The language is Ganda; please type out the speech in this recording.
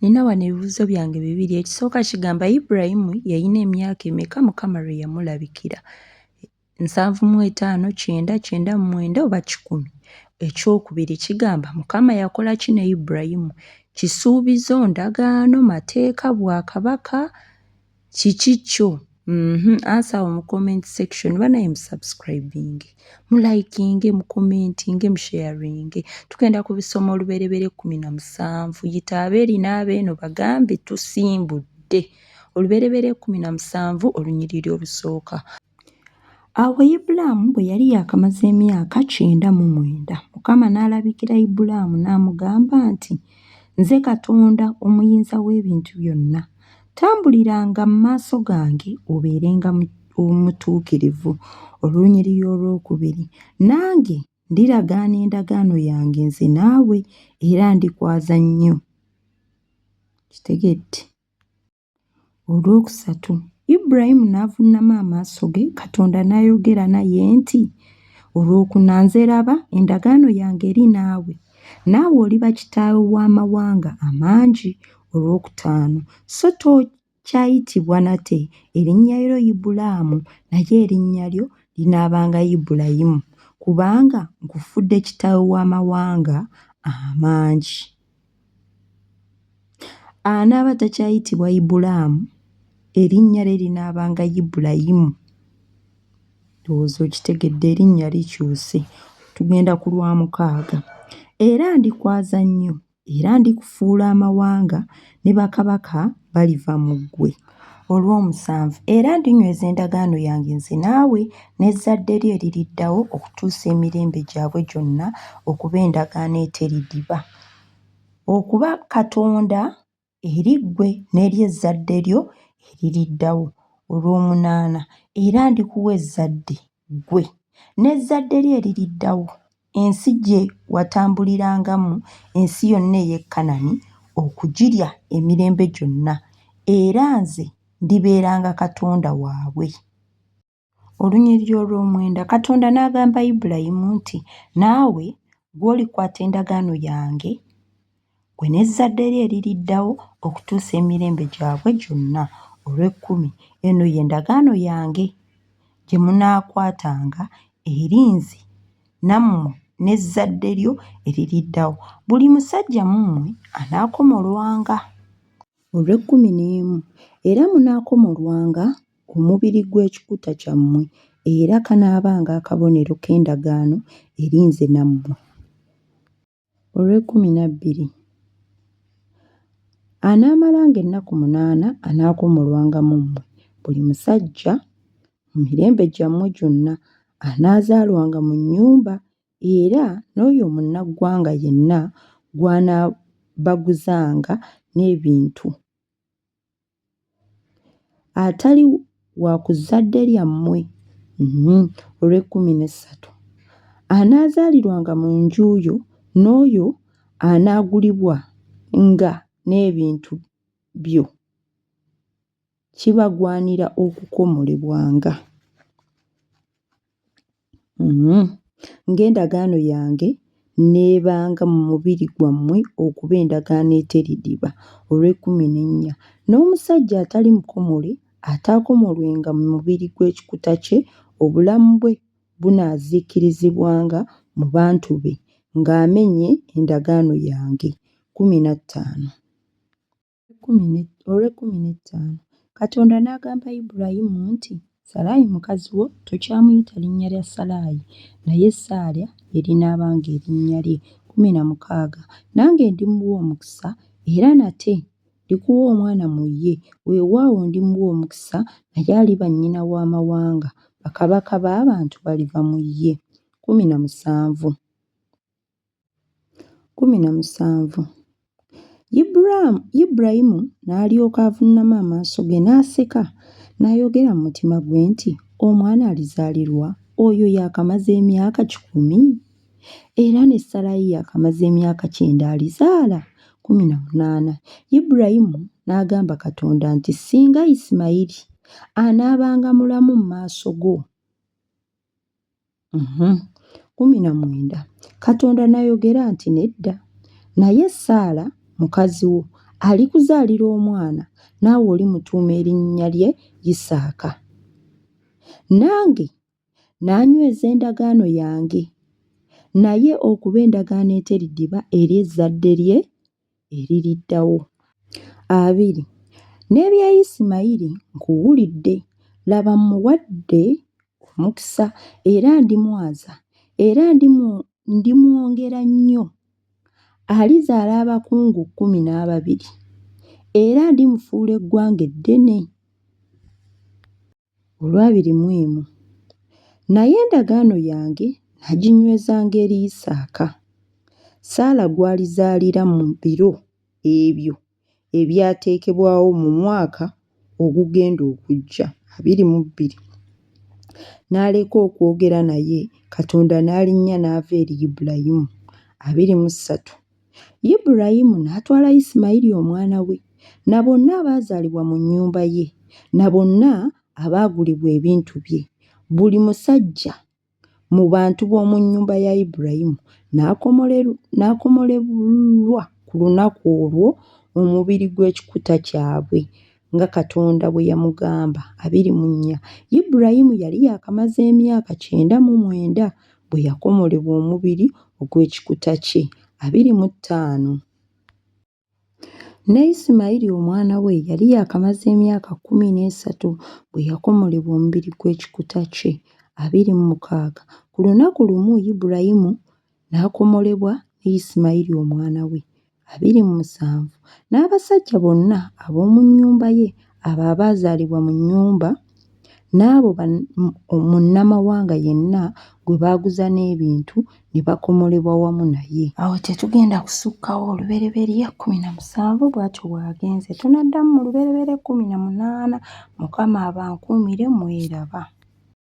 Nina wano ebibuuzo byange bibiri. Ekisooka kigamba Ibulayimu yalina emyaka emeka Mukama lwe yamulabikira? 75, 9, 99 oba 10? Ekyokubiri kigamba Mukama yakola ki ne Ibulayimu? Kisuubizo, ndagaano, mateeka, bwakabaka, kiki kyo? Answer mu comment section. Banaye musubscribing, mulikinge, mukomentinge, musharinge. Tugenda kubisoma olubereberye 17. Yita abeeri n'abeeno bagambe tusimbudde. Olubereberye 17 olunyiriri olusooka. Awo Ibulaamu bwe yali yakamaze emyaka 99, Mukama n'alabikira Ibulaamu n'amugamba nti, nze Katonda omuyinza w'ebintu byonna. Tambuliranga mu maaso gange obeerenga omutuukirivu. Olunyiriri olwokubiri. Nange ndiragaana endagaano yange nze naawe era ndikwaza nnyo. Kitegedde. Olwokusatu. Ibulayimu n'avuunama amaaso ge, Katonda n'ayogera naye nti, olwokuna nze laba endagaano yange eri naawe. Naawe oliba kitaawe w'amawanga amangi. Olwokutaano. So tokyayitibwa nate erinnya lyo Ibulaamu, naye erinnya lyo linaabanga Ibulayimu, kubanga nkufudde kitaawe w'amawanga amangi. Anaaba takyayitibwa Ibulaamu, erinnya lye linaabanga Ibulayimu. Ndowooza okitegedde, erinnya likyuse. Tugenda ku Lwamukaaga. Era ndikwaza nnyo, era ndikufuula amawanga ne bakabaka baliva mu ggwe. Olw'omusanvu. Era ndinyweza endagaano yange nze naawe n'ezzadde lyo eririddawo okutuusa emirembe gyabwe gyonna, okuba endagaano eteridiba. Okuba Katonda eri ggwe n'eri ezzadde lyo eririddawo. Olw'omunaana. Era ndikuwa ezzadde ggwe n'ezzadde lyo eririddawo ensi gye watambulirangamu, ensi yonna ey'e Kanani, okugirya emirembe gyonna, era nze ndibeeranga Katonda waabwe. Olunyiriri olw'omwenda. Katonda n'agamba Ibulayimu nti, naawe gw'olikwata endagaano yange, ggwe n'ezzadde lyo eririddawo okutuusa emirembe gyabwe gyonna. Olw'ekkumi. Eno y'endagaano yange gye munaakwatanga eri nze nammwe n'ezzadde lyo eririddawo. Buli musajja mu mmwe anaakomolwanga. Olw'ekkumi-n'emu. Era munaakomolwanga omubiri gw'ekikuta kyammwe, era kanaabanga akabonero k'endagaano eri nze nammwe. Olw'ekkumi-na-bbiri. Anaamalanga ennaku 8 anaakomolwanga mu mmwe. Buli musajja mu mirembe gyammwe gyonna anaazaalwanga mu nnyumba, era n'oyo munnaggwanga yenna gw'anaabaguzanga n'ebintu atali wa ku zzadde lyammwe. Olw'ekkumi-n'essatu. Anaazaalirwanga mu nju yo, n'oyo anaagulibwa nga n'ebintu byo kibagwanira okukomolebwanga. Ng'endagaano yange n'ebanga mu mubiri gwammwe okuba endagaano eteridiba. Olw'ekkumi-n'ennya. N'omusajja atali mukomole ataakomolwenga mu mubiri gw'ekikuta kye, obulamu bwe bunaaziikirizibwanga mu bantu be ng'amenye endagaano yange. 15. Olw'ekkumi-n'ettaano. Katonda n'agamba Ibulayimu nti, Salaayi mukazi wo tokyamuyita linnya lya Salaayi, naye Saala lye linaabanga erinnya lye. 16. Nange ndimuwa omukisa, era nate ndikuwa omwana mu ye, weewaawo ndimuwa omukisa, naye aliba nnyina w'amawanga, bakabaka b'abantu baliva mu ye. 17. Ibulayimu n'alyoka avuunama amaaso ge n'aseka, n'ayogera mu mutima gwe nti, omwana alizaalirwa oyo yaakamaze emyaka 10? Era ne Salaayi yaakamaze emyaka 9 alizaala? 18. Ibulayimu n'agamba Katonda nti, singa Isimayiri anaabanga mulamu mu maaso go. 19. Katonda n'ayogera nti, nedda, naye Saala mukazi wo alikuzaalira omwana naawe olimutuuma erinnya lye Isaaka. Nange naanyweza endagaano yange naye okuba endagaano eteriddiba eri ezzadde lye eririddawo. 2 N'ebya Isimayiri nkuwulidde, laba mmuwadde omukisa era ndimwaza era ndimwongera nnyo. Alizaala abakungu 12 era ndimufuula eggwanga eddene. 21 Naye endagaano yange naginywezanga eri Isaaka. Saala gw'alizaalira mu biro ebyo ebyateekebwawo mu mwaka ogugenda okujja 22. N'aleka okwogera naye, Katonda n'alinnya n'ava eri Ibulayimu. 23 Ibulayimu n'atwala Isimayiri omwana we, na bonna abaazaalibwa mu nnyumba ye, na bonna abaagulibwa ebintu bye. Buli musajja mu bantu b'omu nnyumba ya Ibulayimu n'akomolebwa ku lunaku olwo omubiri gw'ekikuta kyabwe, nga Katonda bwe yamugamba. 24 Ibulayimu yali yakamaze emyaka 99 bwe yakomolebwa omubiri ogw'ekikuta kye. 25 Ne Isimayiri omwana we yali yakamaze emyaka 13 bwe yakomolebwa omubiri gw'ekikuta kye. 26 Ku lunaku lumu Ibulayimu n'akomolebwa ne Isimayiri omwana we. 27 N'abasajja bonna ab'omu nnyumba ye abo abaazaalibwa mu nnyumba n'abo munnamawanga yenna gwe baaguza n'ebintu ne bakomolebwa wamu naye. Awo tetugenda kusukkawo olubereberye 17 bw'atyo bw'agenze. Tunaddamu mu lubereberye 18. Mukama abankuumire, mweraba.